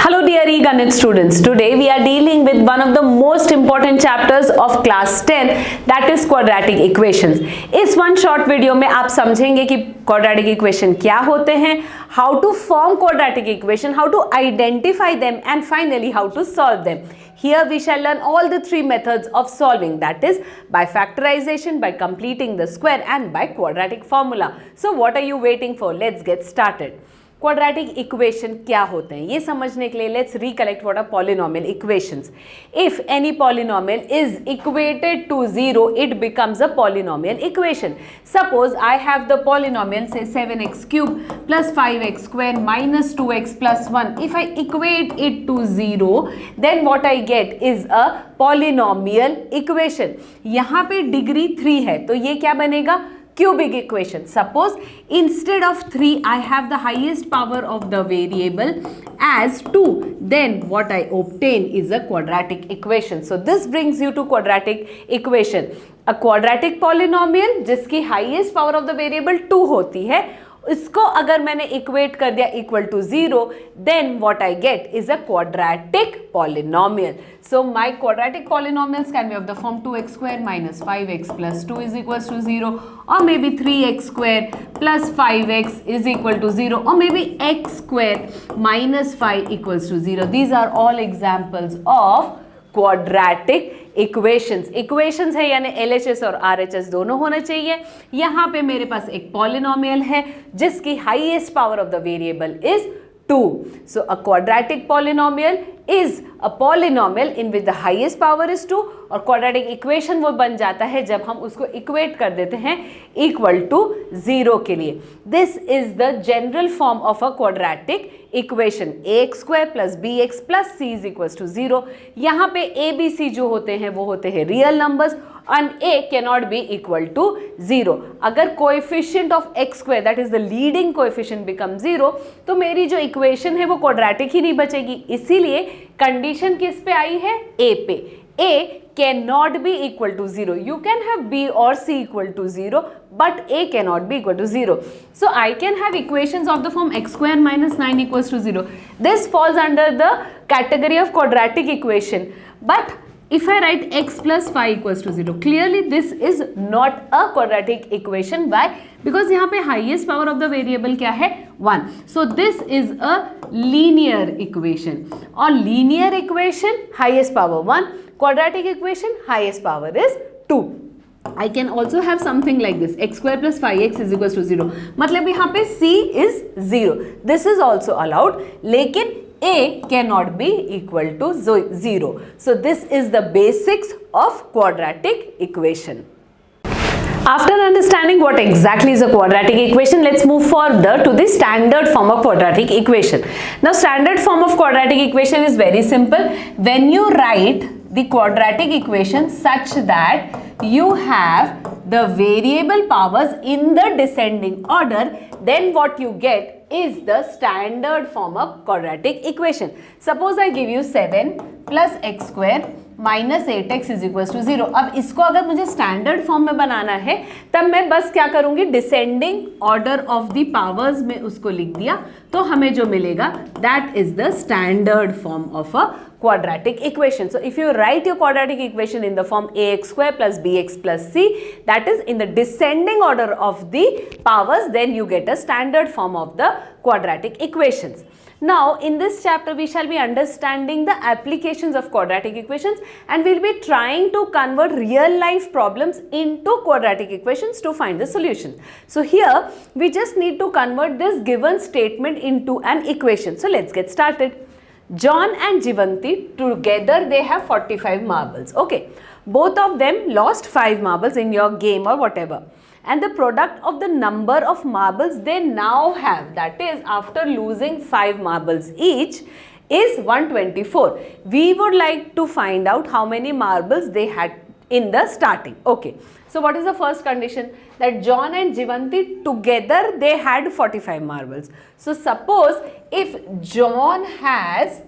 Hello dear e-Ganit students, today we are dealing with one of the most important chapters of class 10, that is quadratic equations. इस one short video में आप समझेंगे कि quadratic equation क्या होते हैं, how to form quadratic equation, how to identify them and finally how to solve them. Here we shall learn all the three methods of solving, that is by factorization, by completing the square and by quadratic formula. So what are you waiting for? Let's get started. Quadratic equation क्या होते हैं ये समझने के लिए let's recollect what are polynomial equations. If any polynomial is equated to zero it becomes a polynomial equation. Suppose I have the polynomial say 7x cube plus 5x square minus 2x plus 1. If I equate it to zero then what I get is a polynomial equation. यहाँ पे degree 3 है तो ये क्या बनेगा? Cubic equation. Suppose instead of 3 I have the highest power of the variable as 2, then what I obtain is a quadratic equation. So this brings you to quadratic equation. A quadratic polynomial जिसकी highest power of the variable 2 होती है, इसको अगर मैंने equate कर दिया equal to zero then what I get is a quadratic polynomial. So my quadratic polynomials can be of the form 2x square minus 5x plus 2 is equal to 0 और maybe 3x square plus 5x is equal to 0 और maybe x square minus 5 equals to 0. These are all examples of quadratic equations है यानी LHS और RHS दोनों होना चाहिए. यहाँ पे मेरे पास एक पॉलिनोमियल है जिसकी highest power of the variable is 2. So a quadratic polynomial is a polynomial in which the highest power is 2 और quadratic equation वो बन जाता है जब हम उसको equate कर देते हैं equal to 0 के लिए. This is the general form of a quadratic equation. ax square plus bx plus c is equals to 0. यहाँ पे a b c जो होते हैं वो होते हैं real numbers and a cannot be equal to 0. अगर coefficient of x square that is the leading coefficient becomes 0 तो मेरी जो equation है वो quadratic ही नहीं बचेगी. इसीलिए condition किस पे आई है? a पे. a cannot be equal to 0. You can have b or c equal to 0 but a cannot be equal to 0. So I can have equations of the form x square minus 9 equals to 0. This falls under the category of quadratic equation. But if I write x plus 5 equals to 0, clearly this is not a quadratic equation. Why? Because यहाँ पे highest power of the variable क्या है? 1. So this is a linear equation. और linear equation highest power 1, quadratic equation highest power is 2. I can also have something like this, x square plus 5x is equals to 0. मतलब यहाँ पे c is 0. This is also allowed, लेकिन a cannot be equal to 0. So this is the basics of quadratic equation. After understanding what exactly is a quadratic equation, let's move further to the standard form of quadratic equation. Now standard form of quadratic equation is very simple. When you write the quadratic equation such that you have the variable powers in the descending order, then what you get is the standard form of quadratic equation. Suppose I give you 7 plus x square minus 8x is equal to 0. अब इसको अगर मुझे standard form में बनाना है तब मैं बस क्या करूंगी, descending order of the powers में उसको लिख दिया तो हमें जो मिलेगा that is the standard form of a quadratic equation. So if you write your quadratic equation in the form ax square plus bx plus c, that is in the descending order of the powers, then you get a standard form of the quadratic equations. Now in this chapter we shall be understanding the applications of quadratic equations and we'll be trying to convert real life problems into quadratic equations to find the solution. So here we just need to convert this given statement into an equation. So let's get started. John and Jivanti together they have 45 marbles. Okay, both of them lost 5 marbles in your game or whatever. And the product of the number of marbles they now have, that is after losing 5 marbles each, is 124. We would like to find out how many marbles they had in the starting. Okay, so what is the first condition? That John and Jivanti together they had 45 marbles. So suppose if John has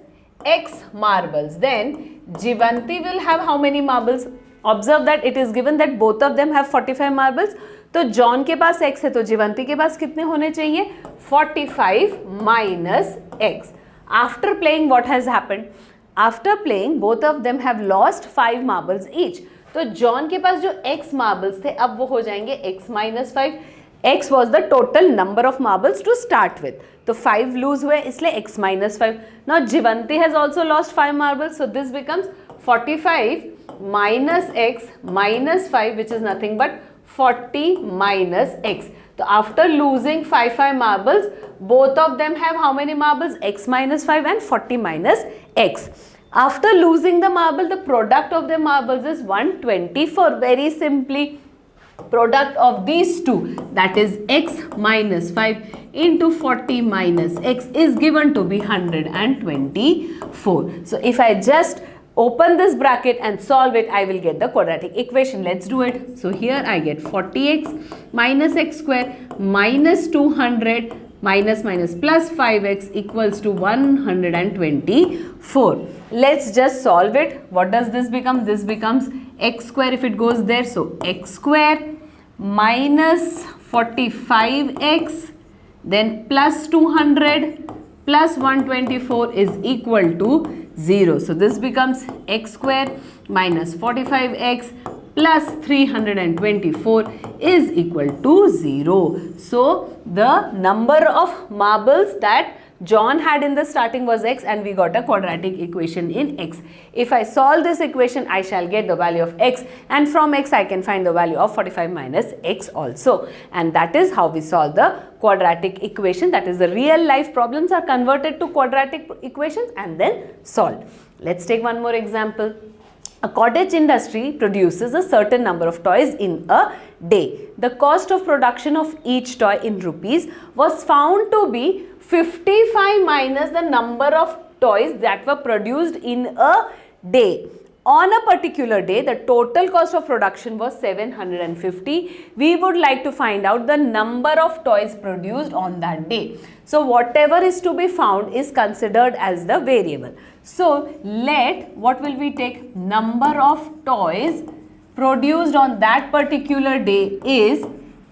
x marbles, then Jivanti will have how many marbles? Observe that it is given that both of them have 45 marbles. तो John के पास x है तो Jivanti के पास कितने होने चाहिए? 45 minus x. After playing, what has happened? After playing, both of them have lost 5 marbles each. तो John के पास जो x marbles थे अब वो हो जाएंगे x minus 5. x was the total number of marbles to start with. तो 5 lose हुए इसलिए x minus 5. Now Jivanti has also lost 5 marbles, so this becomes 45 minus x minus 5, which is nothing but 40 minus x. So after losing 5 marbles, both of them have how many marbles? X minus 5 and 40 minus x. After losing the marble, the product of the marbles is 124. Very simply, product of these two, that is x minus 5 into 40 minus x, is given to be 124. So if I just open this bracket and solve it, I will get the quadratic equation. Let's do it. So here I get 40x minus x square minus 200 minus plus 5x equals to 124. Let's just solve it. What does this become? This becomes x square if it goes there. So x square minus 45x then plus 200 plus 124 is equal to 0. So this becomes x square minus 45x plus 324 is equal to 0. So the number of marbles that John had in the starting was x, and we got a quadratic equation in x. If I solve this equation, I shall get the value of x, and from x I can find the value of 45 minus x also. And that is how we solve the quadratic equation. That is, the real life problems are converted to quadratic equations and then solved. Let's take one more example. A cottage industry produces a certain number of toys in a day. The cost of production of each toy in rupees was found to be 55 minus the number of toys that were produced in a day. On a particular day, the total cost of production was 750. We would like to find out the number of toys produced on that day. So whatever is to be found is considered as the variable. So what will we take? Number of toys produced on that particular day is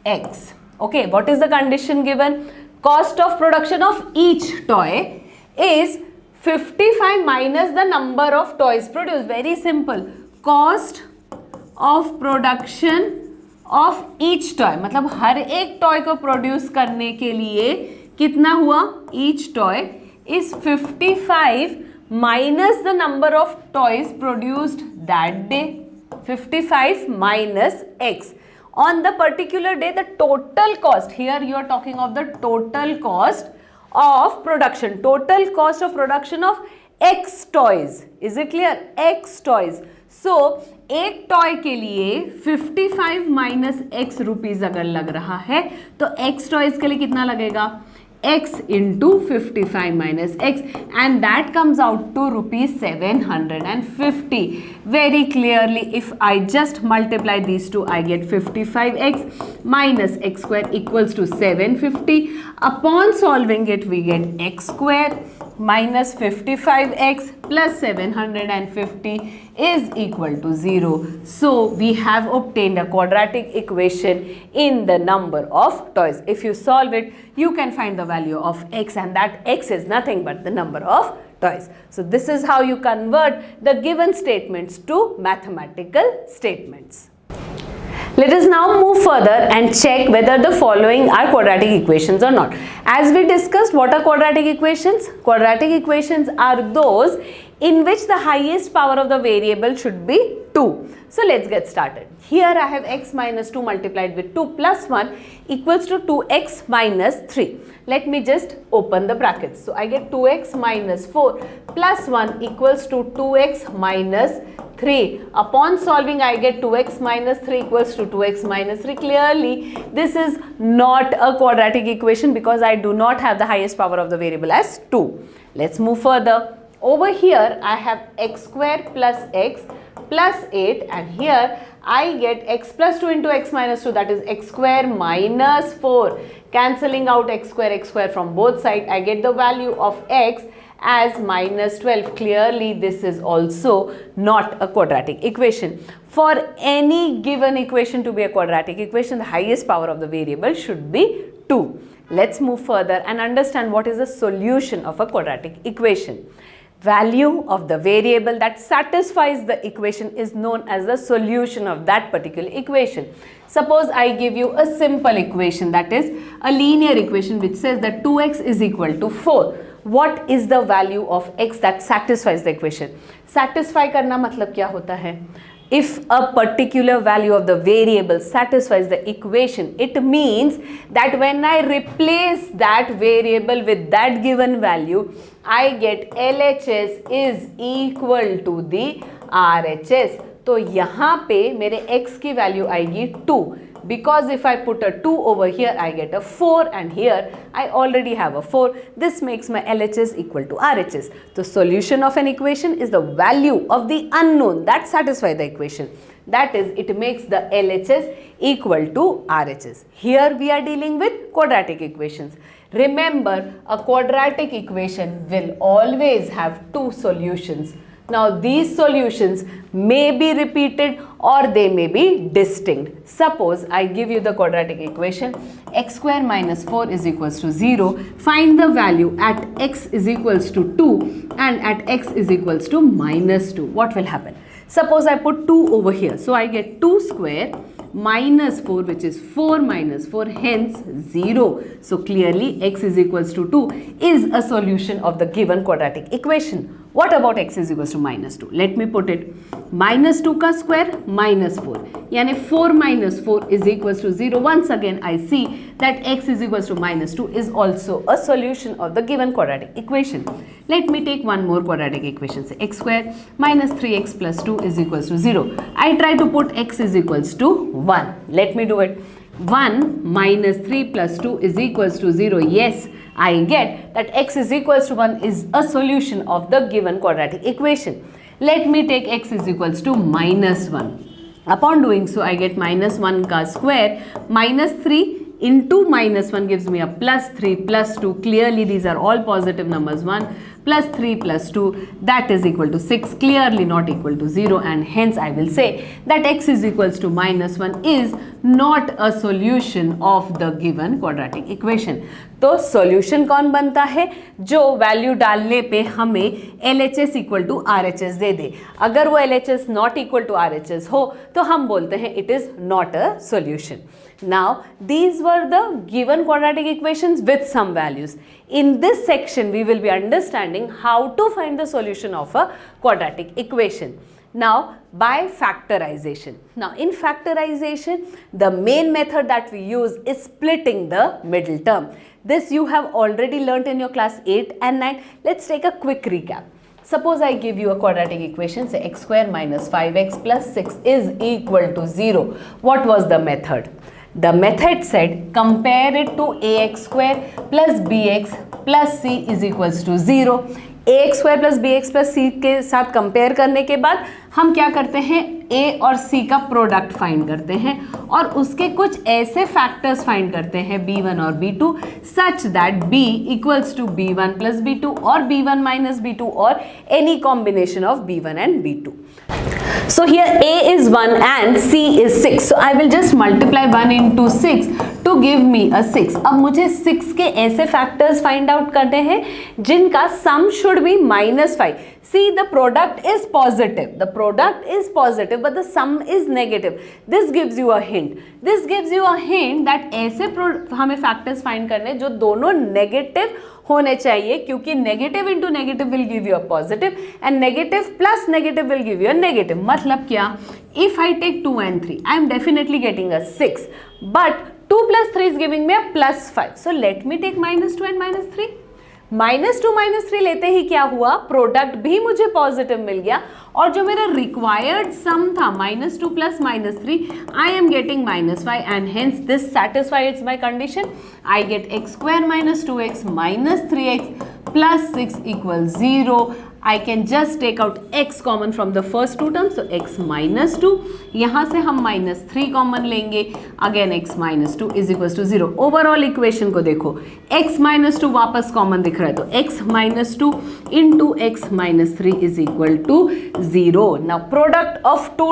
x. Okay, what is the condition given? Cost of production of each toy is 55 minus the number of toys produced. Very simple. Cost of production of each toy, मतलब हर एक toy को produce करने के लिए कितना हुआ? Each toy is 55 minus the number of toys produced that day. 55 minus x. On the particular day, the total cost, here you are talking of the total cost of production. Total cost of production of x toys. Is it clear? X toys. So, एक toy के लिए 55 minus x rupees अगर लग रहा है तो x toys के लिए कितना लगेगा? x into 55 minus x, and that comes out to rupees 750. Very clearly, if I just multiply these two, I get 55x minus x square equals to 750. Upon solving it, we get x square minus 55x plus 750 is equal to 0. So we have obtained a quadratic equation in the number of toys. If you solve it, you can find the value of x, and that x is nothing but the number of toys. So this is how you convert the given statements to mathematical statements. Let us now move further and check whether the following are quadratic equations or not. As we discussed, what are quadratic equations? Quadratic equations are those in which the highest power of the variable should be 2. So let's get started. Here I have x minus 2 multiplied with 2 plus 1 equals to 2x minus 3. Let me just open the brackets. So I get 2x minus 4 plus 1 equals to 2x minus 3. Upon solving, I get 2x minus 3 equals to 2x minus 3. Clearly, this is not a quadratic equation because I do not have the highest power of the variable as 2. Let's move further. Over here, I have x square plus x plus 8, and here I get x plus 2 into x minus 2, that is x square minus 4. Cancelling out x square from both sides, I get the value of x as minus 12. Clearly, this is also not a quadratic equation. For any given equation to be a quadratic equation, the highest power of the variable should be 2. Let's move further and understand what is the solution of a quadratic equation. Value of the variable that satisfies the equation is known as the solution of that particular equation. Suppose I give you a simple equation, that is a linear equation which says that 2x is equal to 4. What is the value of x that satisfies the equation? Satisfy करना मतलब क्या होता है? If a particular value of the variable satisfies the equation, it means that when I replace that variable with that given value, I get LHS is equal to the RHS. तो यहाँ पे मेरे x की value आएगी 2. Because if I put a 2 over here, I get a 4, and here I already have a 4. This makes my LHS equal to RHS. The solution of an equation is the value of the unknown that satisfies the equation. That is, it makes the LHS equal to RHS. Here we are dealing with quadratic equations. Remember, a quadratic equation will always have two solutions. Now these solutions may be repeated or they may be distinct. Suppose I give you the quadratic equation x square minus 4 is equals to 0. Find the value at x is equals to 2 and at x is equals to minus 2. What will happen? Suppose I put 2 over here. So I get 2 square minus 4, which is 4 minus 4, hence 0. So clearly x is equals to 2 is a solution of the given quadratic equation. What about x is equals to minus 2? Let me put it. Minus 2 का square minus 4. यानी 4 minus 4 is equals to 0. Once again I see that x is equals to minus 2 is also a solution of the given quadratic equation. Let me take one more quadratic equation. Say x square minus 3x plus 2 is equals to 0. I try to put x is equals to 1. Let me do it. 1 minus 3 plus 2 is equals to 0. Yes, I get that x is equals to 1 is a solution of the given quadratic equation. Let me take x is equals to minus 1. Upon doing so, I get minus 1 ka square. Minus 3 into minus 1 gives me a plus 3 plus 2. Clearly these are all positive numbers. 1 plus 3 plus 2, that is equal to 6, clearly not equal to 0, and hence I will say that x is equals to minus 1 is not a solution of the given quadratic equation. तो solution कौन बनता है? जो value डालने पे हमें LHS equal to RHS दे दे. अगर वो LHS not equal to RHS हो तो हम बोलते हैं it is not a solution. Now these were the given quadratic equations with some values. In this section we will be understanding how to find the solution of a quadratic equation. Now by factorization. Now in factorization the main method that we use is splitting the middle term. This you have already learnt in your class 8 and 9. Let's take a quick recap. Suppose I give you a quadratic equation, say x square minus 5x plus 6 is equal to 0. What was the method? The method said compare it to ax square plus bx plus c is equals to 0. ax square plus bx plus c के साथ compare करने के बाद हम क्या करते हैं, a और c का प्रोडक्ट फाइंड करते हैं और उसके कुछ ऐसे फैक्टर्स फाइंड करते हैं b1 और b2 such that b equals to b1 plus b2 और b1 माइनस b2 और any combination of b1 and b2. So here a is 1 and c is 6. So I will just multiply 1 into 6 to give me a 6. अब मुझे 6 के ऐसे factors find out करने हैं जिनका sum should be -5. See, the product is positive. The product is positive, but the sum is negative. This gives you a hint. This gives you a hint that ऐसे हमें factors find करने जो दोनों negative होने चाहिए, क्योंकि negative into negative will give you a positive and negative plus negative will give you a negative. मतलब क्या, if I take 2 and 3 I am definitely getting a 6, but 2 plus 3 is giving me a +5. So let me take -2 and -3. -2 -3 लेते ही क्या हुआ, product भी मुझे positive मिल गया और जो मेरा रिक्वायर्ड सम था -2 plus -3 I am getting -5 and hence this satisfies my condition. I get x square minus 2x minus 3x plus 6 equals 0. I can just take out x common from the first two terms, so x minus 2. यहाँ से हम -3 common लेंगे, again x minus 2 is equals to 0. Overall equation को देखो, x minus 2 वापस common दिख रहा है, तो x minus 2 into x minus 3 is equal to 0. Now product of two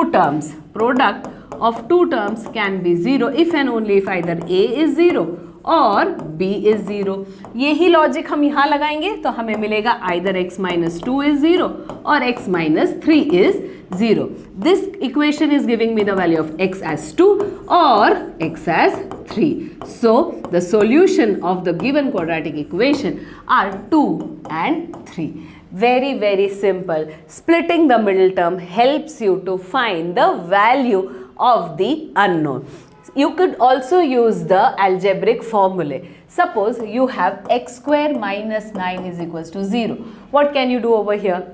terms can be 0 if and only if either a is 0 और b is 0। यही logic हम यहाँ लगाएंगे तो हमें मिलेगा either x minus 2 is 0 और x minus 3 is 0. This equation is giving me the value of x as 2 or x as 3. So the solution of the given quadratic equation are 2 and 3. Very simple. Splitting the middle term helps you to find the value of the unknown. You could also use the algebraic formulae. Suppose you have x square minus 9 is equals to 0. What can you do over here?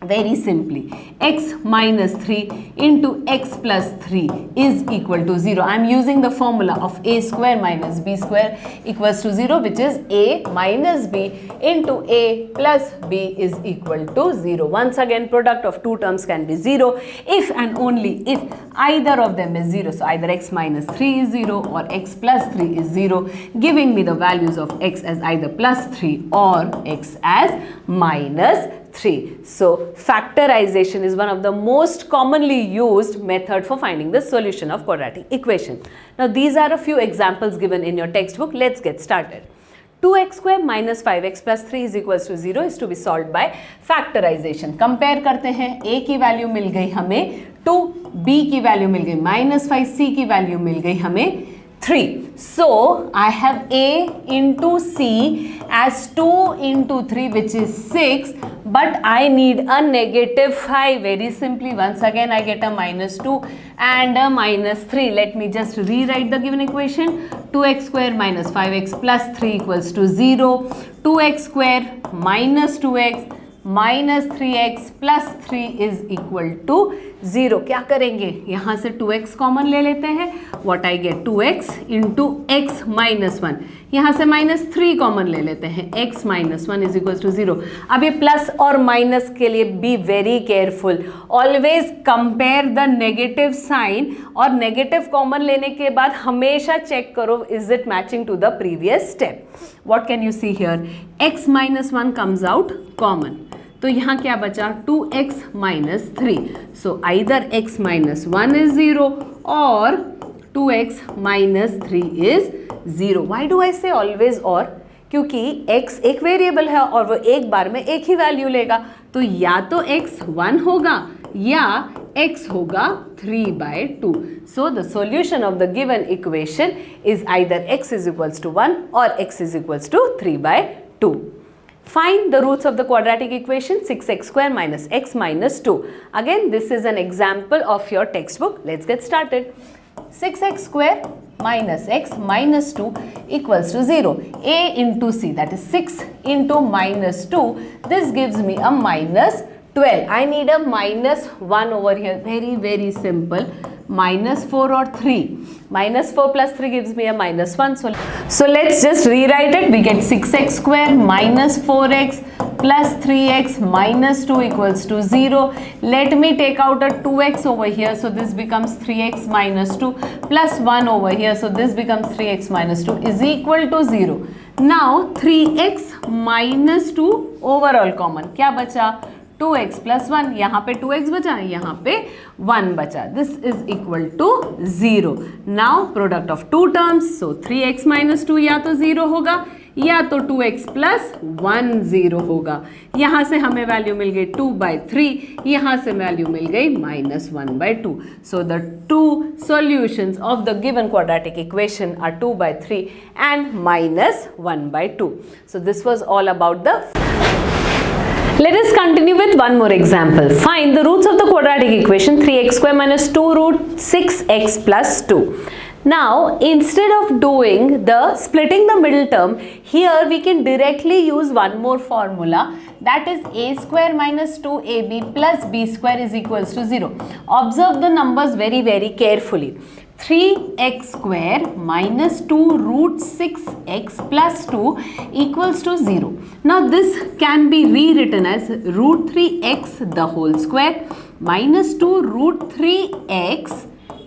Very simply, x minus 3 into x plus 3 is equal to 0. I am using the formula of a square minus b square equals to 0, which is a minus b into a plus b is equal to 0. Once again, product of two terms can be 0 if and only if either of them is 0. So either x minus 3 is 0 or x plus 3 is 0, giving me the values of x as either plus 3 or x as minus 3. So factorization is one of the most commonly used method for finding the solution of quadratic equation. Now these are a few examples given in your textbook. Let's get started. 2x square minus 5x plus 3 is equals to 0 is to be solved by factorization. Compare करते हैं, a की value मिल गई हमें 2, b की value मिल गई minus 5, c की value मिल गई हमें 3. So I have a into c as 2 into 3, which is 6, but I need a negative 5. Very simply, once again I get a minus 2 and a minus 3. Let me just rewrite the given equation. 2x square minus 5x plus 3 equals to 0. 2x square minus 2x minus 3x plus 3 is equal to 0. क्या करेंगे, यहाँ से 2x common ले लेते हैं. What I get, 2x into x minus 1. यहाँ से minus 3 common ले लेते हैं. x minus 1 is equals to 0. अब ये प्लस और माइनस के लिए be very careful. Always compare the negative sign और negative कॉमन लेने के बाद हमेशा चेक करो is it matching to the previous step. What can you see here? x minus 1 comes out common. तो यहाँ क्या बचा, 2x minus 3. So either x minus 1 is 0 or 2x minus 3 is 0. Why do I say always or? क्योंकि x एक variable है और वो एक बार में एक ही वैल्यू लेगा, तो या तो x 1 होगा या x होगा 3/2. So the solution of the given equation is either x is equals to 1 or x is equals to 3/2. Find the roots of the quadratic equation 6x square minus x minus 2. Again, this is an example of your textbook. Let's get started. 6x square minus x minus 2 equals to 0. A into c, that is 6 into minus 2. This gives me a minus 12. I need a minus 1 over here. Very simple. Minus 4 or 3. Minus 4 plus 3 gives me a minus 1. So let's just rewrite it. We get 6x square minus 4x plus 3x minus 2 equals to 0. Let me take out a 2x over here. So this becomes 3x minus 2 plus 1 over here. So this becomes 3x minus 2 is equal to 0. Now 3x minus 2 overall common. क्या बचा? 2x plus 1. यहाँ पे 2x बचा, यहाँ पे 1 बचा. This is equal to 0. Now product of two terms. So 3x minus 2 या तो 0 होगा या तो 2x plus 1 0 होगा. यहाँ से हमें वैल्यू मिल गई 2/3, यहाँ से वैल्यू मिल गई minus 1/2. So the two solutions of the given quadratic equation are 2/3 and minus 1/2. So this was all about the. Let us continue with one more example. Find the roots of the quadratic equation 3x square minus 2 root 6x plus 2. Now, instead of doing the splitting the middle term, here we can directly use one more formula, that is a square minus 2ab plus b square is equals to 0. Observe the numbers very carefully. 3x square minus 2 root 6x plus 2 equals to 0. Now this can be rewritten as root 3x the whole square minus 2 root 3x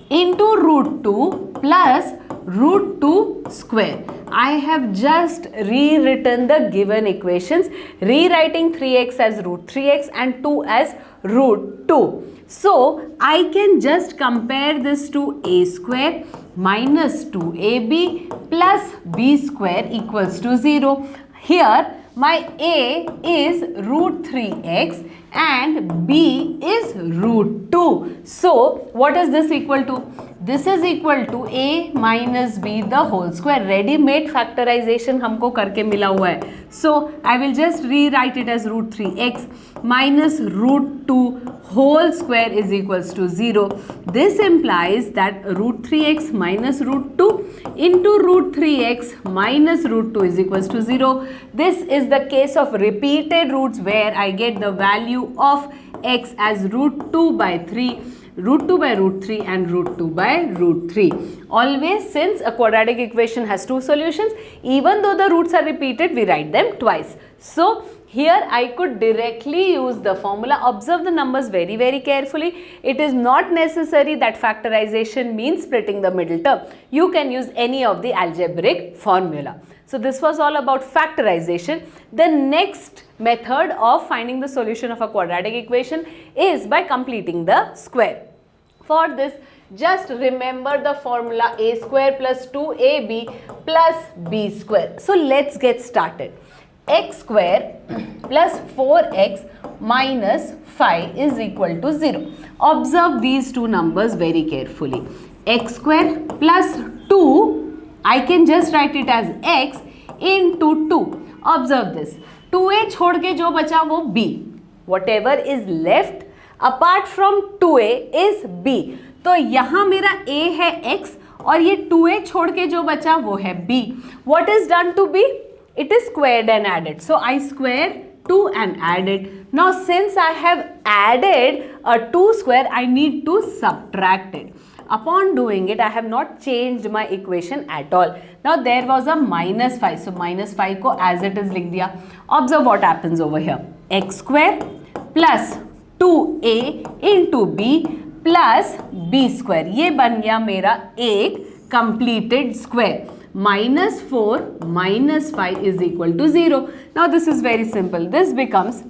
into root 2 plus root 2 square. I have just rewritten the given equations, rewriting 3x as root 3x and 2 as root 2. So I can just compare this to a square minus 2ab plus b square equals to 0. Here my a is root 3x and b is root 2. So what is this equal to? This is equal to a minus b the whole square. Ready-made factorization हमको करके मिला हुआ है. So I will just rewrite it as root 3x minus root 2 whole square is equals to 0. This implies that root 3x minus root 2 into root 3x minus root 2 is equals to 0. This is the case of repeated roots where I get the value of x as root 2 by 3. Root 2 by root 3 and root 2 by root 3. Always, since a quadratic equation has two solutions, even though the roots are repeated, we write them twice. So here I could directly use the formula. Observe the numbers very carefully. It is not necessary that factorization means splitting the middle term. You can use any of the algebraic formula. So this was all about factorization. The next method of finding the solution of a quadratic equation is by completing the square. For this, just remember the formula a square plus 2ab plus b square. So let's get started. X square plus 4x minus 5 is equal to 0. Observe these two numbers very carefully. X square plus 2, I can just write it as x into 2. Observe this. 2a छोड़ के जो बचा वो b. Whatever is left apart from 2a is b. तो यहाँ मेरा a है x और ये 2a छोड़ के जो बचा वो है b. What is done to b? It is squared and added. So I square 2 and added. Now since I have added a 2 square, I need to subtract it. Upon doing it, I have not changed my equation at all. Now there was a minus 5. So minus 5 को as it is लिख दिया. Observe what happens over here. X square plus 2a into b plus b square. ये बन गया मेरा एक completed square. Minus 4 minus 5 is equal to 0. Now this is very simple. This becomes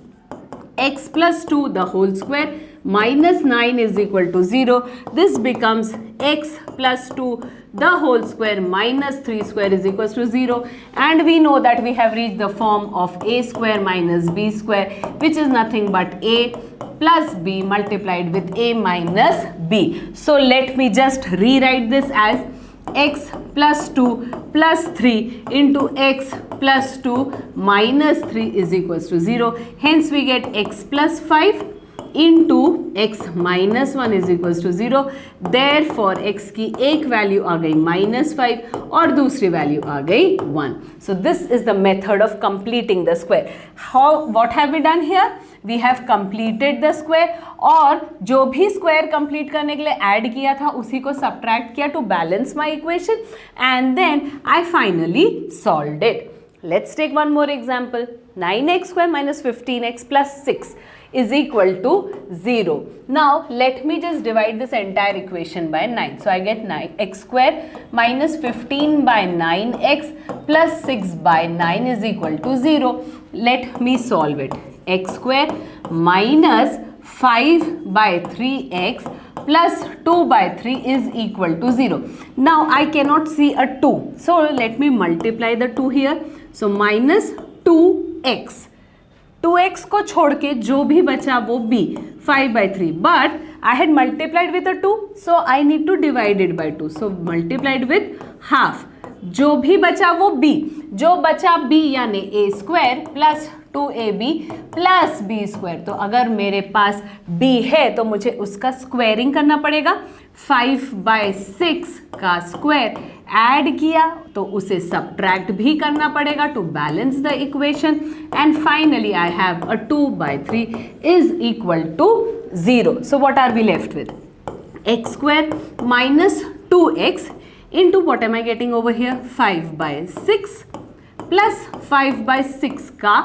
x plus 2 the whole square minus 9 is equal to 0. This becomes x plus 2 the whole square minus 3 square is equal to 0. And we know that we have reached the form of a square minus b square, which is nothing but a plus b multiplied with a minus b. So let me just rewrite this as x plus 2 plus 3 into x plus 2 minus 3 is equals to 0. Hence we get x plus 5 into x minus 1 is equals to 0. Therefore x की एक value आ गई -5 और दूसरी value आ गई 1. So this is the method of completing the square. What have we done here? We have completed the square और जो भी square complete करने के लिए add किया था उसी को subtract किया to balance my equation and then I finally solved it. Let's take one more example. 9x square minus 15x plus 6 is equal to 0. Now let me just divide this entire equation by 9. So I get 9x square minus 15 by 9x plus 6 by 9 is equal to 0. Let me solve it. X square minus 5 by 3x plus 2 by 3 is equal to 0. Now I cannot see a 2. So let me multiply the 2 here. So minus 2x. 2x को छोड़ के जो भी बचा वो b 5 by 3 but I had multiplied with a 2 so I need to divide it by 2 so multiplied with half. जो भी बचा वो b, जो बचा b यानी a square plus 2ab plus b square. तो अगर मेरे पास b है तो मुझे उसका स्क्वायरिंग करना पड़ेगा. 5 by 6 का स्क्वायर ऐड किया तो उसे सब्ट्रैक्ट भी करना पड़ेगा to balance the equation and finally I have a 2 by 3 is equal to 0. So what are we left with? x square minus 2x into what am I getting over here? 5 by 6 plus 5 by 6 का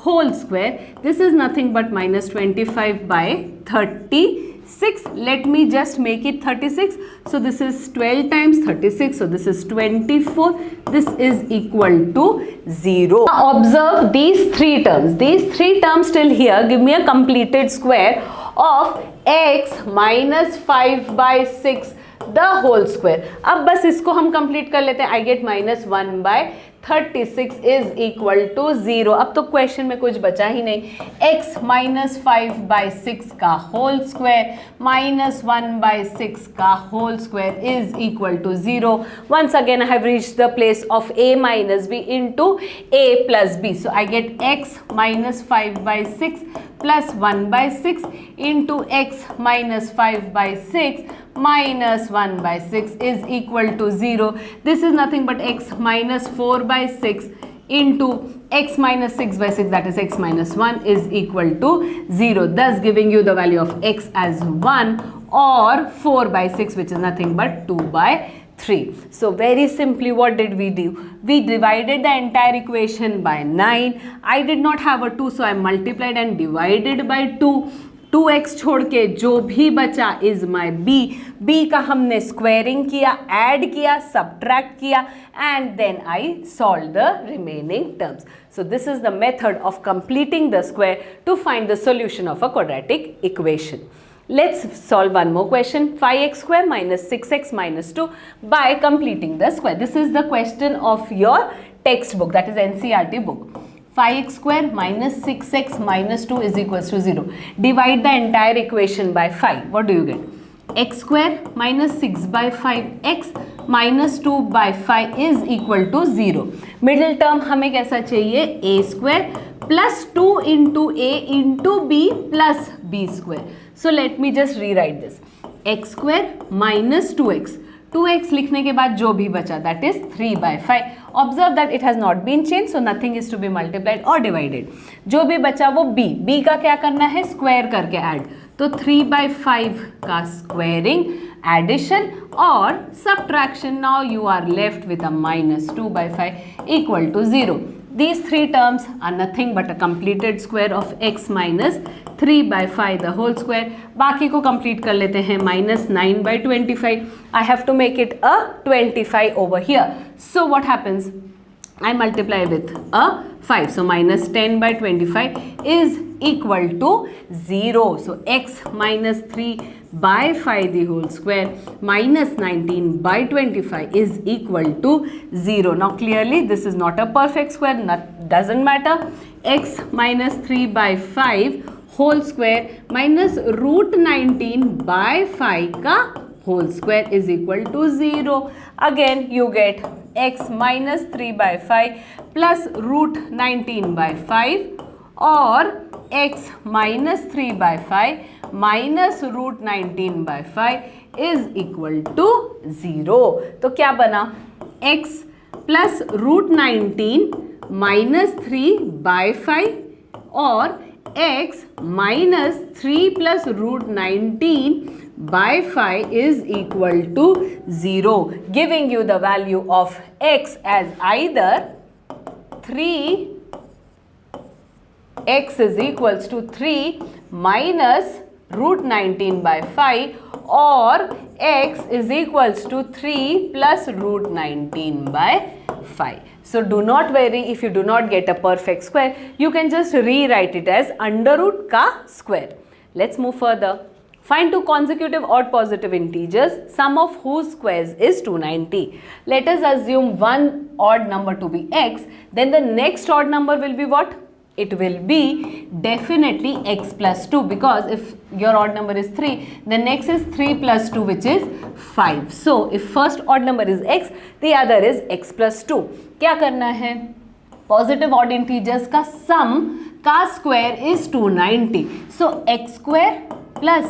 whole square. This is nothing but minus 25 by 36. 6. Let me just make it 36. So this is 12 times 36. So this is 24. This is equal to 0. Now observe these three terms. These three terms till here give me a completed square of x minus 5 by 6 the whole square. अब बस इसको हम complete कर लेते हैं. I get minus 1 by 36 is equal to 0. अब तो question में कुछ बचा ही नहीं. x माइनस 5 बाई 6 का होल स्क्वायर माइनस 1 बाई 6 का whole square is equal to 0. Once again I have reached the place of a minus b into a plus b. So I get x minus 5 by 6 plus 1 by 6 into x minus 5 by 6 minus 1 by 6 is equal to 0. This is nothing but x minus 4 by 6 into x minus 6 by 6, that is x minus 1, is equal to 0, thus giving you the value of x as 1 or 4 by 6, which is nothing but 2 by 3. So very simply what did we do? We divided the entire equation by 9. I did not have a 2, so I multiplied and divided by 2. 2x छोड़ के जो भी बचा is my b. b का हमने squaring किया, add किया, subtract किया and then I solved the remaining terms. So this is the method of completing the square to find the solution of a quadratic equation. Let's solve one more question. 5x square minus 6x minus 2 by completing the square. This is the question of your textbook, that is NCERT book. 5x square minus 6x minus 2 is equals to 0. Divide the entire equation by 5. What do you get? X square minus 6 by 5x minus 2 by 5 is equal to 0. Middle term हमें कैसा चाहिए? a square plus 2 into a into b plus b square. So let me just rewrite this. X square minus 2x. 2x लिखने के बाद जो भी बचा, that is 3 by 5. Observe that it has not been changed, so nothing is to be multiplied or divided. जो भी बचा वो b. b का क्या करना है? स्क्वायर करके ऐड. तो 3 by 5 का स्क्वायरिंग, एडिशन और subtraction. Now you are left with a minus 2 by 5 equal to 0. These three terms are nothing but a completed square of x minus 3 by 5 the whole square. बाकी को complete कर लेते हैं. minus 9 by 25. I have to make it a 25 over here. So what happens? I multiply with a 5. So minus 10 by 25 is equal to 0. So x minus 3 by 5 the whole square minus 19 by 25 is equal to 0. Now clearly this is not a perfect square, doesn't matter. X minus 3 by 5 whole square minus root 19 by 5 ka whole square is equal to 0. Again you get x minus 3 by 5 plus root 19 by 5 or x minus 3 by 5 minus root 19 by 5 is equal to 0. तो क्या बना? x plus root 19 minus 3 by 5 और x minus 3 plus root 19 by 5 is equal to 0, giving you the value of x as either 3, x is equals to 3 minus root 19 by 5 or x is equals to 3 plus root 19 by 5. So do not worry if you do not get a perfect square. You can just rewrite it as under root ka square. Let's move further. Find two consecutive odd positive integers, sum of whose squares is 290. Let us assume one odd number to be x, then the next odd number will be what? It will be definitely x plus 2, because if your odd number is 3, the next is 3 plus 2, which is 5. So if first odd number is x, the other is x plus 2. क्या करना है? Positive odd integers का sum का square is 290. So x square plus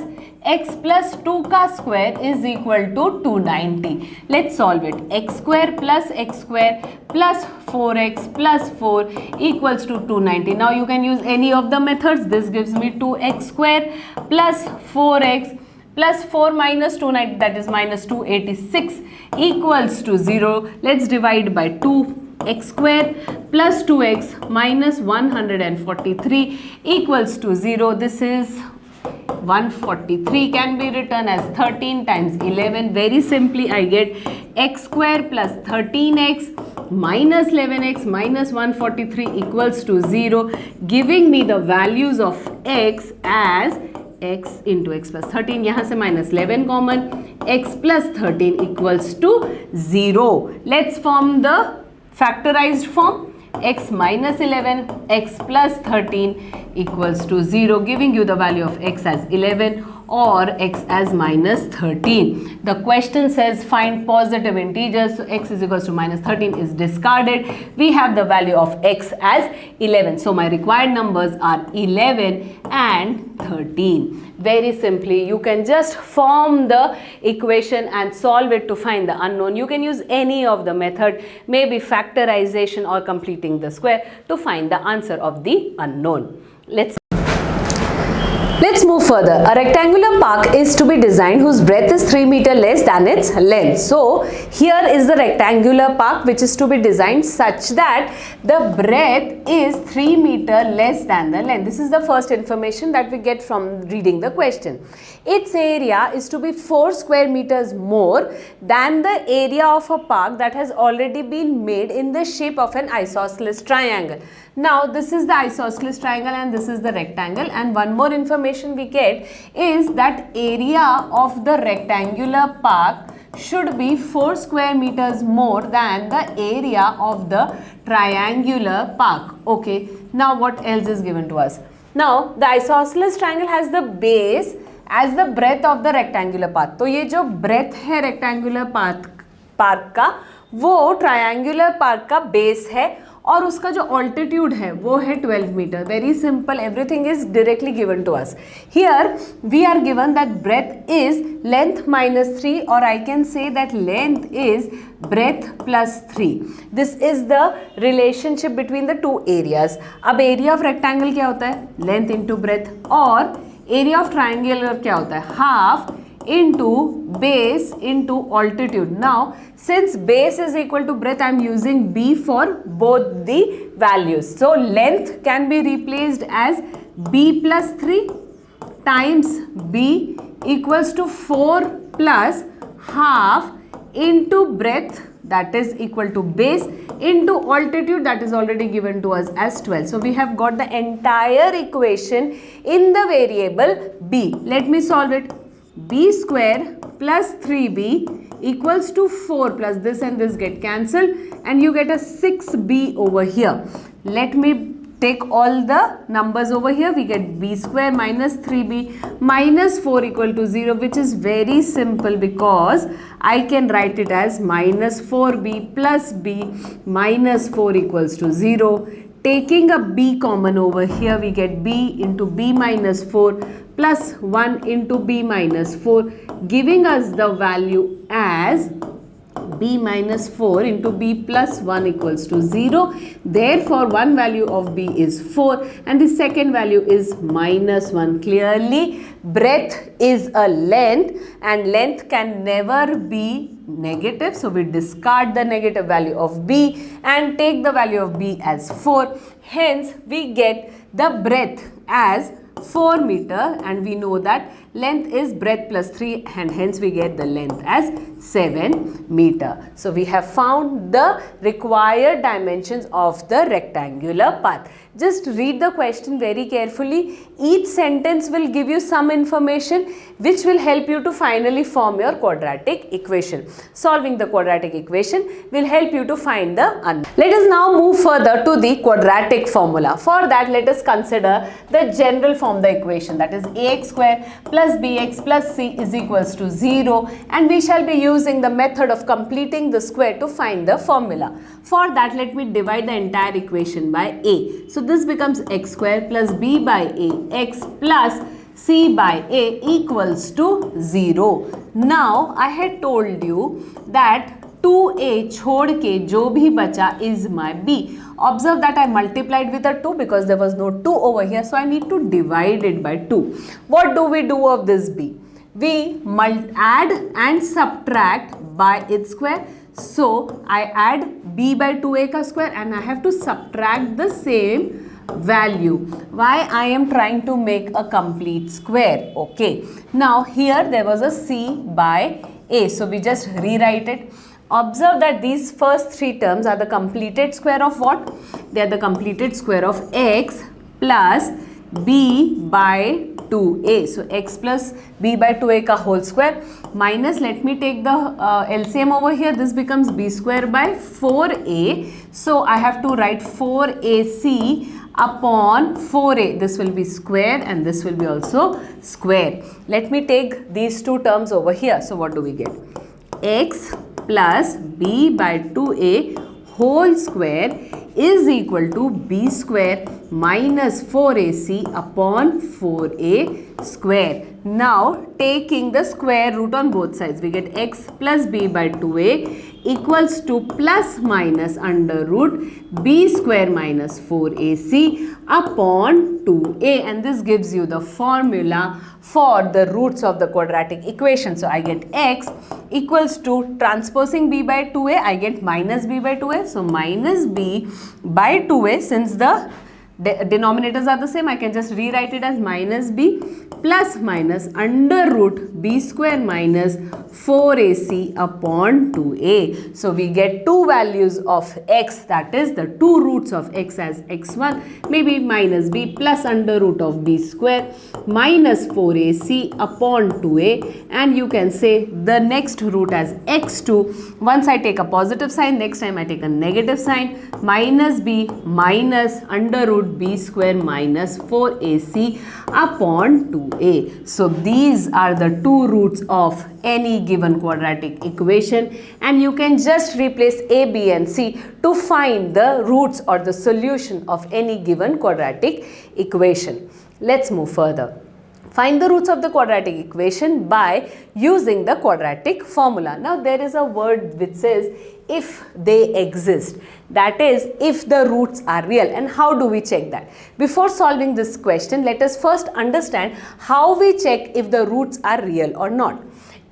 x plus 2 का square is equal to 290. Let's solve it. X square plus x square plus 4x plus 4 equals to 290. Now you can use any of the methods. This gives me 2x square plus 4x plus 4 minus 290, that is minus 286 equals to 0. Let's divide by 2. X square plus 2x minus 143 equals to 0. This is 143 can be written as 13 times 11. Very simply I get x square plus 13x minus 11x minus 143 equals to 0, giving me the values of x as x into x plus 13. यहाँ से minus 11 common, x plus 13 equals to 0. Let's form the factorized form. X minus 11, x plus 13 equals to 0, giving you the value of x as 11 or x as minus 13. The question says find positive integers, so x is equals to minus 13 is discarded. We have the value of x as 11. So my required numbers are 11 and 13. Very simply, you can just form the equation and solve it to find the unknown. You can use any of the method, maybe factorization or completing the square to find the answer of the unknown. Let's move further. A rectangular park is to be designed whose breadth is 3 meters less than its length. So here is the rectangular park which is to be designed such that the breadth is 3 meters less than the length. This is the first information that we get from reading the question. Its area is to be 4 square meters more than the area of a park that has already been made in the shape of an isosceles triangle. Now this is the isosceles triangle and this is the rectangle, and one more information we get is that area of the rectangular park should be 4 square meters more than the area of the triangular park. Okay, now what else is given to us? Now the isosceles triangle has the base as the breadth of the rectangular path. तो ये जो breadth है rectangular park का वो triangular park का base है और उसका जो altitude है वो है 12 metre. Very simple, everything is directly given to us. Here we are given that breadth is length minus 3, or I can say that length is breadth plus 3. This is the relationship between the two areas. अब area of rectangle क्या होता है? Length into breadth. और area of triangular क्या होता है? Half into base into altitude. Now since base is equal to breadth, I am using b for both the values. So length can be replaced as b plus 3 times b equals to 4 plus half into breadth, that is equal to base, into altitude, that is already given to us as 12. So we have got the entire equation in the variable b. Let me solve it. B square plus 3b equals to 4 plus this and this get cancelled, and you get a 6b over here. Let me take all the numbers over here. We get b square minus 3b minus 4 equal to 0, which is very simple because I can write it as minus 4b plus b minus 4 equals to 0. Taking a b common over here, we get b into b minus 4 plus 1 into b minus 4, giving us the value as b minus 4 into b plus 1 equals to 0. Therefore, one value of b is 4 and the second value is minus 1. Clearly, breadth is a length and length can never be negative. So, we discard the negative value of b and take the value of b as 4. Hence, we get the breadth as 4 meter, and we know that length is breadth plus 3 and hence we get the length as 7 meter. So we have found the required dimensions of the rectangular path. Just read the question very carefully. Each sentence will give you some information which will help you to finally form your quadratic equation. Solving the quadratic equation will help you to find the unknown. Let us now move further to the quadratic formula. For that, let us consider the general form of the equation, that is ax square plus bx plus c is equals to 0, and we shall be using the method of completing the square to find the formula. For that, let me divide the entire equation by a. So this becomes x square plus b by a x plus c by a equals to 0. Now I had told you that 2a छोड़ के जो भी बचा is my b. Observe that I multiplied with a 2 because there was no 2 over here, so I need to divide it by 2. What do we do of this b? We add and subtract by its square. So I add b by 2a ka square and I have to subtract the same value. Why I am trying to make a complete square? Okay, now here there was a c by a, so we just rewrite it. Observe that these first three terms are the completed square of what? They are the completed square of x plus b by 2a. So x plus b by 2a ka whole square minus, let me take the LCM over here, this becomes b square by 4a. So I have to write 4ac upon 4a. This will be square and this will be also square. Let me take these two terms over here. So what do we get? X plus b by 2a whole square is equal to b square minus 4ac upon 4a square. Now taking the square root on both sides, we get x plus b by 2a equals to plus minus under root b square minus 4ac upon 2a, and this gives you the formula for the roots of the quadratic equation. So I get x equals to, transposing b by 2a, I get minus b by 2a. So minus b by 2a, since the denominators are the same, I can just rewrite it as minus b plus minus under root b square minus 4ac upon 2a. So we get two values of x, that is the two roots of x as x1, maybe minus b plus under root of b square minus 4ac upon 2a, and you can say the next root as x2. Once I take a positive sign, next time I take a negative sign, minus b minus under root b square minus 4ac upon 2a. So these are the two roots of any given quadratic equation, and you can just replace a, b and c to find the roots or the solution of any given quadratic equation. Let's move further. Find the roots of the quadratic equation by using the quadratic formula. Now there is a word which says if they exist, that is if the roots are real. And how do we check that? Before solving this question, let us first understand how we check if the roots are real or not.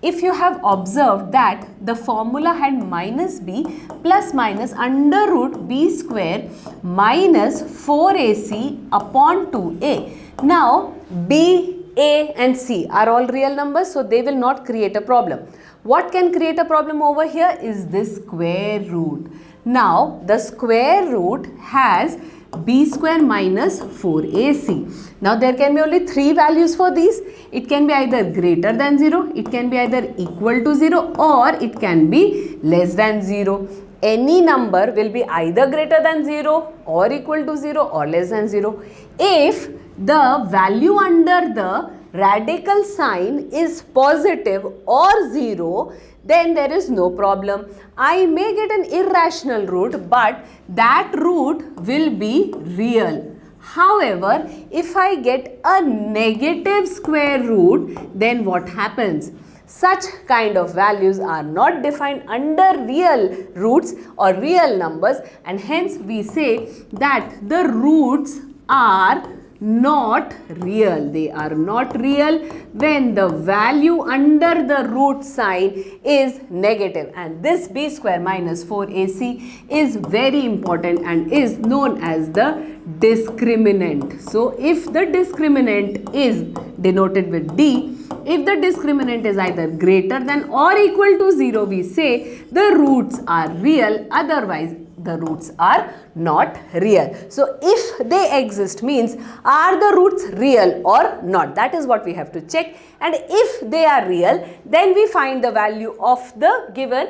If you have observed that the formula had minus b plus minus under root b square minus 4ac upon 2a. Now b, a and c are all real numbers, so they will not create a problem. What can create a problem over here is this square root. Now the square root has b square minus 4ac. Now there can be only three values for these. It can be either greater than 0, it can be either equal to 0, or it can be less than 0. Any number will be either greater than 0 or equal to 0 or less than 0. If the value under the radical sign is positive or 0, then there is no problem. I may get an irrational root, but that root will be real. However, if I get a negative square root, then what happens? Such kind of values are not defined under real roots or real numbers, and hence we say that the roots are not real. They are not real when the value under the root sign is negative, and this b square minus 4ac is very important and is known as the discriminant. So if the discriminant is denoted with d, if the discriminant is either greater than or equal to 0, we say the roots are real, otherwise the roots are not real. So if they exist means, are the roots real or not? That is what we have to check, and if they are real, then we find the value of the given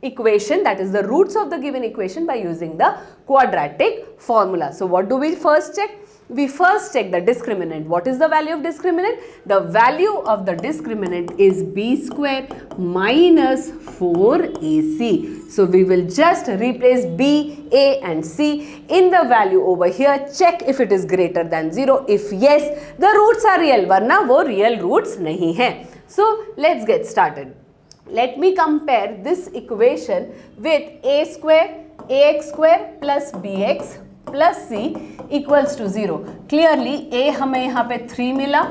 equation, that is the roots of the given equation, by using the quadratic formula. So what do we first check? We first check the discriminant. What is the value of discriminant? The value of the discriminant is b square minus 4ac. So we will just replace b, a and c in the value over here. Check if it is greater than 0. If yes, the roots are real, वरना वो real roots नहीं हैं. So let's get started. Let me compare this equation with a square, ax square plus bx plus c equals to 0. Clearly a हमें यहाँ पे 3 मिला,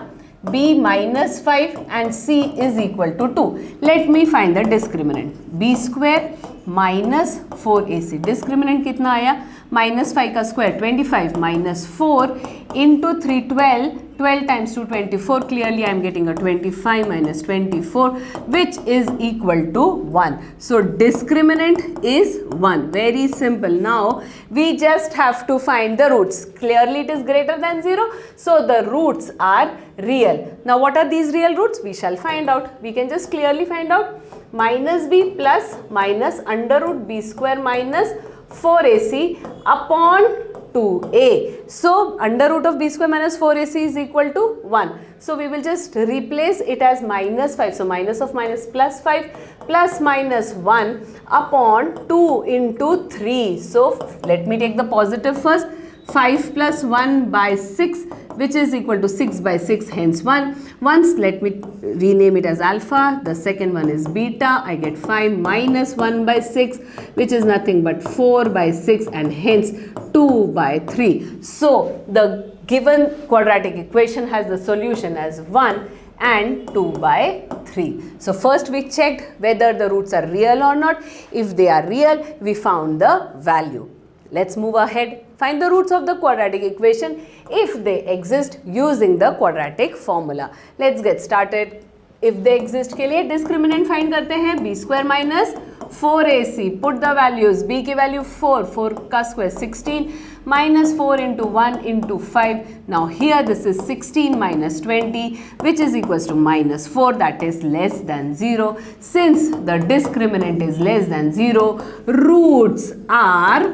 b minus 5 and c is equal to 2. Let me find the discriminant. b square minus 4ac. discriminant कितना आया? Minus 5 का square 25 minus 4 into 3 12. 12 times 2 24. Clearly I am getting a 25 minus 24 which is equal to 1. So discriminant is 1. Very simple. Now we just have to find the roots. Clearly it is greater than 0. So the roots are real. Now what are these real roots? We shall find out. We can just clearly find out. Minus b plus minus under root b square minus 4ac upon 2a. So under root of b square minus 4ac is equal to 1. So we will just replace it as minus 5. So minus of minus plus 5 plus minus 1 upon 2 into 3. So let me take the positive first. 5 plus 1 by 6 which is equal to 6 by 6, hence 1. Once let me rename it as alpha. The second one is beta. I get 5 minus 1 by 6 which is nothing but 4 by 6 and hence 2 by 3. So the given quadratic equation has the solution as 1 and 2 by 3. So first we checked whether the roots are real or not. If they are real, we found the value. Let's move ahead. Find the roots of the quadratic equation if they exist using the quadratic formula. Let's get started. If they exist के लिए discriminant find करते हैं. b square minus 4ac. Put the values. b की value 4. 4 का square 16 minus 4 into 1 into 5. Now here this is 16 minus 20 which is equals to minus 4, that is less than 0. Since the discriminant is less than 0, roots are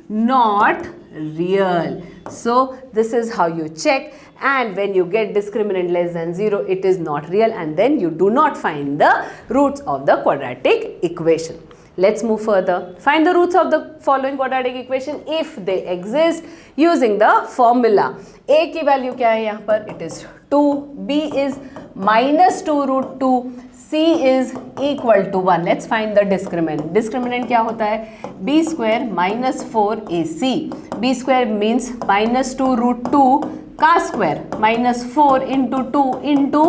not real. So this is how you check, and when you get discriminant less than 0, it is not real, and then you do not find the roots of the quadratic equation. Let's move further. Find the roots of the following quadratic equation if they exist using the formula. A की value क्या है यहाँ पर? It is 2. B is minus 2 root 2. C is equal to 1. Let's find the discriminant. Discriminant क्या होता है? B square minus 4AC. B square means minus 2 root 2 का square minus 4 into 2 into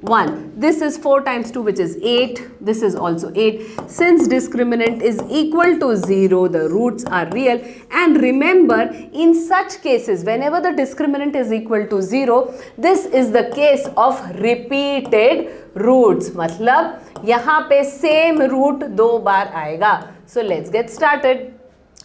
1. This is 4 times 2 which is 8. This is also 8. Since discriminant is equal to 0, the roots are real. And remember, in such cases, whenever the discriminant is equal to 0, this is the case of repeated roots. मतलब यहाँ पे same root 2 बार आएगा. So let's get started.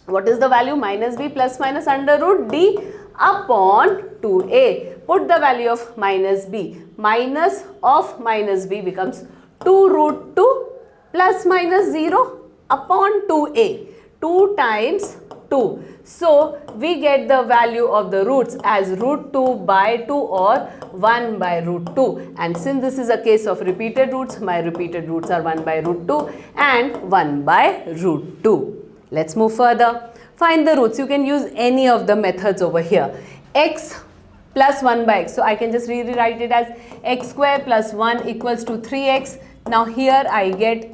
What is the value? Minus b plus minus under root d upon 2a. Put the value of minus b. Minus of minus b becomes 2 root 2 plus minus 0 upon 2a. 2 times 2. So we get the value of the roots as root 2 by 2 or 1 by root 2. And since this is a case of repeated roots, my repeated roots are 1 by root 2 and 1 by root 2. Let's move further. Find the roots. You can use any of the methods over here. X plus 1 by x. So I can just rewrite it as x square plus 1 equals to 3x. Now here I get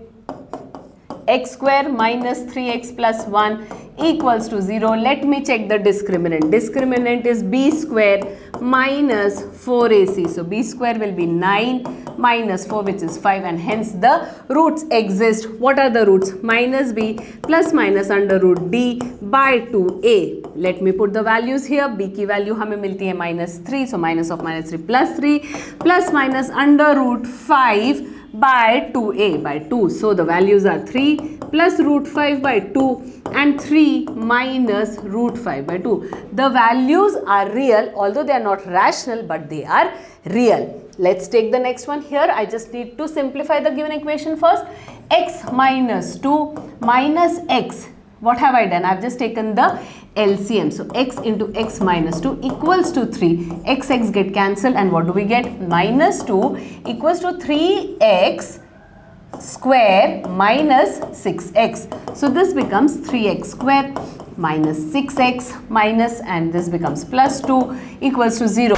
x square minus 3x plus 1 equals to 0. Let me check the discriminant. Discriminant is b square minus 4ac. So b square will be 9 minus 4 which is 5, and hence the roots exist. What are the roots? Minus b plus minus under root d by 2a. Let me put the values here. b की value हमें मिलती है minus 3. So minus of minus 3 plus minus under root 5 by 2a by 2. So the values are 3 plus root 5 by 2 and 3 minus root 5 by 2. The values are real, although they are not rational, but they are real. Let's take the next one. Here I just need to simplify the given equation first. X minus 2 minus x. What have I done? I have just taken the LCM. So x into x minus 2 equals to 3. X get cancelled, and what do we get? Minus 2 equals to 3x square minus 6x. So this becomes 3x square minus 6x minus, and this becomes plus 2 equals to 0.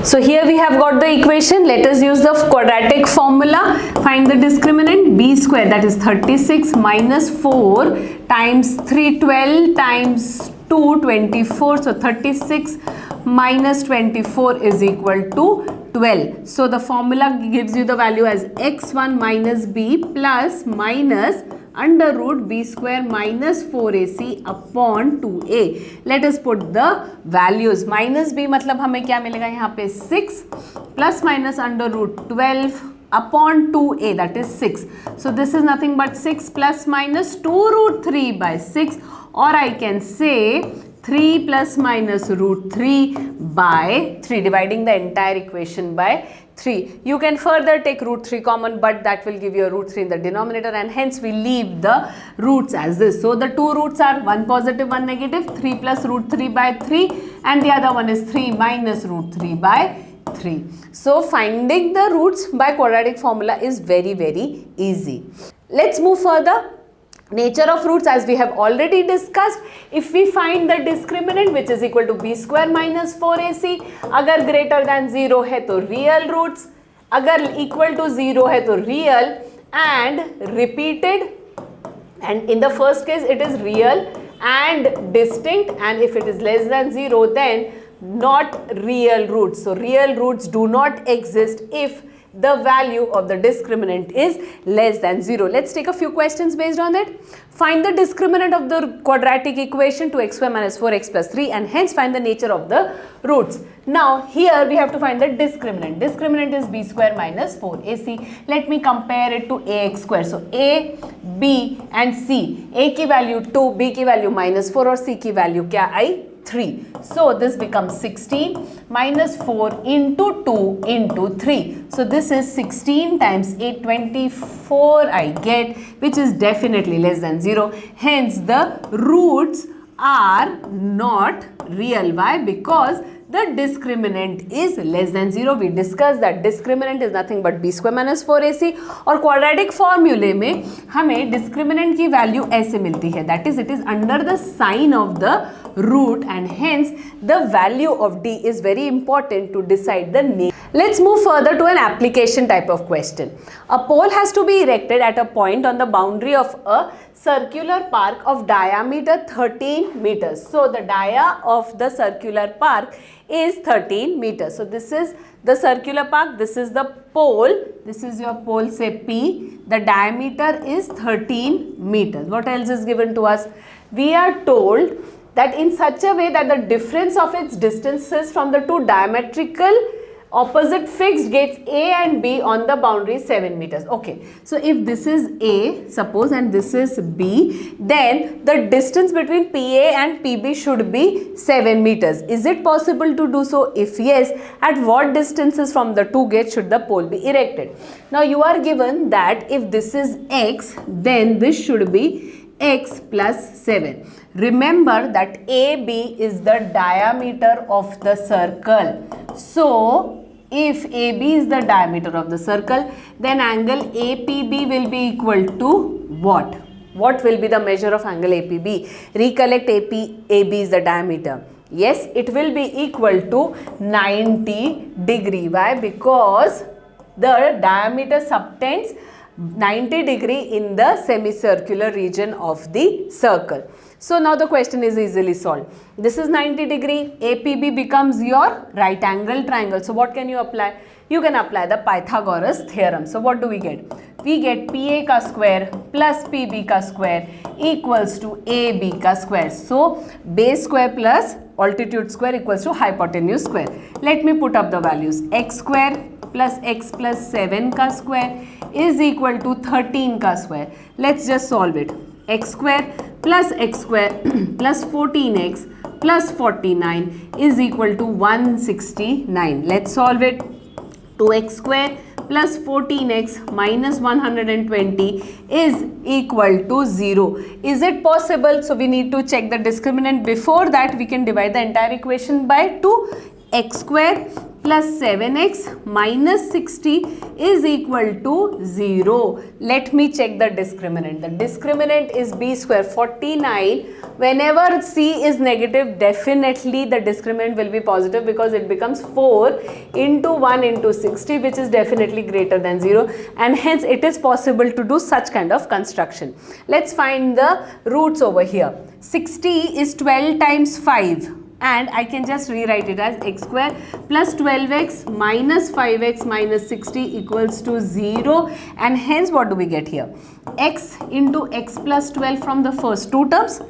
So here we have got the equation. Let us use the quadratic formula. Find the discriminant. B square, that is 36 minus 4 times 3 12 times 2 24. So 36 minus 24 is equal to 12. So the formula gives you the value as x1 minus b plus minus under root b square minus 4ac upon 2a. Let us put the values. Minus b मतलब हमें क्या मिलेगा यहाँ पे 6 plus minus under root 12 upon 2a, that is 6. So this is nothing but 6 plus minus 2 root 3 by 6, or I can say 3 plus minus root 3 by 3, dividing the entire equation by 3. You can further take root 3 common, but that will give you a root 3 in the denominator, and hence we leave the roots as this. So the two roots are one positive, one negative, 3 plus root 3 by 3, and the other one is 3 minus root 3 by 3. So finding the roots by quadratic formula is very, very easy. Let's move further. Nature of roots, as we have already discussed, if we find the discriminant which is equal to b square minus 4ac, अगर greater than 0 है तो real roots, अगर equal to 0 है तो real, and repeated, and in the first case it is real and distinct, and if it is less than 0 then not real roots. So real roots do not exist if the value of the discriminant is less than 0. Let's take a few questions based on that. Find the discriminant of the quadratic equation 2x square minus 4x plus 3, and hence find the nature of the roots. Now here we have to find the discriminant. Discriminant is b square minus 4ac. Let me compare it to ax square. So a, b and c. A की value 2, b की value minus 4 और c की value क्या आई? 3. So this becomes 16 minus 4 into 2 into 3. So this is 16 times 8, 24 I get, which is definitely less than 0. Hence the roots are not real. Why? Because the discriminant is less than 0. We discussed that discriminant is nothing but b square minus 4ac, और quadratic formula में हमें discriminant की value ऐसे मिलती है, that is it is under the sign of the root, and hence the value of d is very important to decide the name. Let's move further to an application type of question. A pole has to be erected at a point on the boundary of a circular park of diameter 13 meters. So the dia of the circular park is 13 meters. So this is the circular park, this is the pole, this is your pole, say P. The diameter is 13 meters. What else is given to us? We are told that in such a way that the difference of its distances from the two diametrical opposite fixed gates A and B on the boundary is 7 meters. Okay, so if this is A, suppose, and this is B, then the distance between PA and PB should be 7 meters. Is it possible to do so? If yes, at what distances from the two gates should the pole be erected? Now you are given that if this is X, then this should be X plus 7. Remember that AB is the diameter of the circle. So if AB is the diameter of the circle, then angle APB will be equal to what? What will be the measure of angle APB? Recollect AB is the diameter. Yes, it will be equal to 90 degree. Why? Because the diameter subtends 90 degree in the semicircular region of the circle. So now the question is easily solved. This is 90 degree, APB becomes your right angle triangle. So what can you apply? You can apply the Pythagoras theorem. So what do we get? We get PA ka square plus PB ka square equals to AB ka square. So base square plus altitude square equals to hypotenuse square. Let me put up the values. X square plus x plus 7 ka square is equal to 13 ka square. Let's just solve it. X square plus 14x plus 49 is equal to 169. Let's solve it. 2x square plus 14x minus 120 is equal to 0. Is it possible? So we need to check the discriminant. Before that, we can divide the entire equation by 2. X square plus 7x minus 60 is equal to 0. Let me check the discriminant. The discriminant is b square 49. Whenever c is negative, definitely the discriminant will be positive because it becomes 4 into 1 into 60, which is definitely greater than 0, and hence it is possible to do such kind of construction. Let's find the roots over here. 60 is 12 times 5. and I can just rewrite it as x square plus 12x minus 5x minus 60 equals to 0, and hence what do we get here? X into x plus 12 from the first two terms.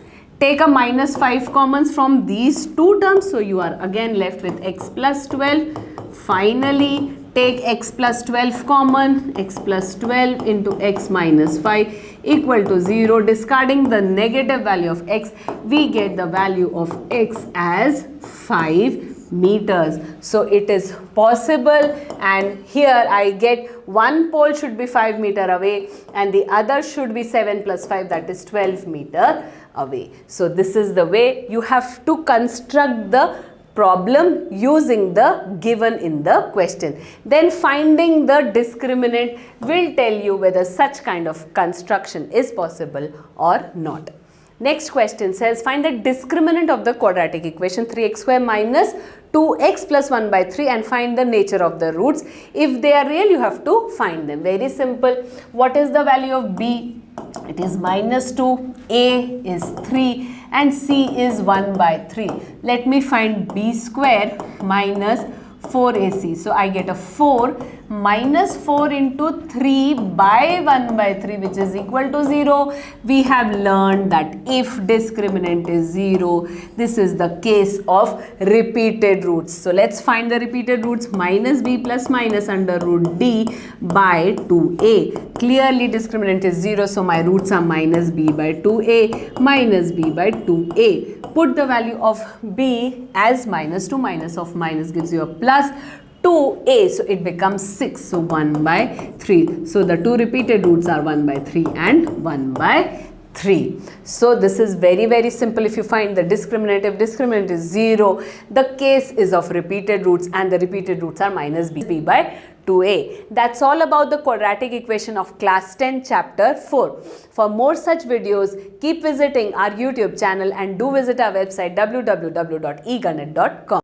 Take a minus 5 commons from these two terms, so you are again left with x plus 12. Finally, take x plus 12 common, x plus 12 into x minus 5 equal to 0. Discarding the negative value of x, we get the value of x as 5 meters. So it is possible, and here I get one pole should be 5 meter away and the other should be 7 plus 5, that is 12 meter away. So this is the way you have to construct the problem using the given in the question. Then finding the discriminant will tell you whether such kind of construction is possible or not. Next question says, find the discriminant of the quadratic equation 3x square minus 2x plus 1 by 3 and find the nature of the roots. If they are real, you have to find them. Very simple. What is the value of b? It is minus 2, a is 3 and c is 1 by 3. Let me find b square minus 4ac. So I get a 4 minus 4 into 3 by 1 by 3, which is equal to 0. We have learned that if discriminant is 0, this is the case of repeated roots. So let's find the repeated roots. Minus b plus minus under root d by 2a. Clearly discriminant is 0, so my roots are minus b by 2a minus b by 2a. Put the value of b as minus 2, minus of minus gives you a plus 2a, so it becomes 6, so 1 by 3. So the two repeated roots are 1 by 3 and 1 by 3. So this is very, very simple. If you find the discriminant, if discriminant is 0, the case is of repeated roots and the repeated roots are minus b by 2a. That's all about the quadratic equation of class 10 chapter 4. For more such videos, keep visiting our YouTube channel and do visit our website www.eganit.com.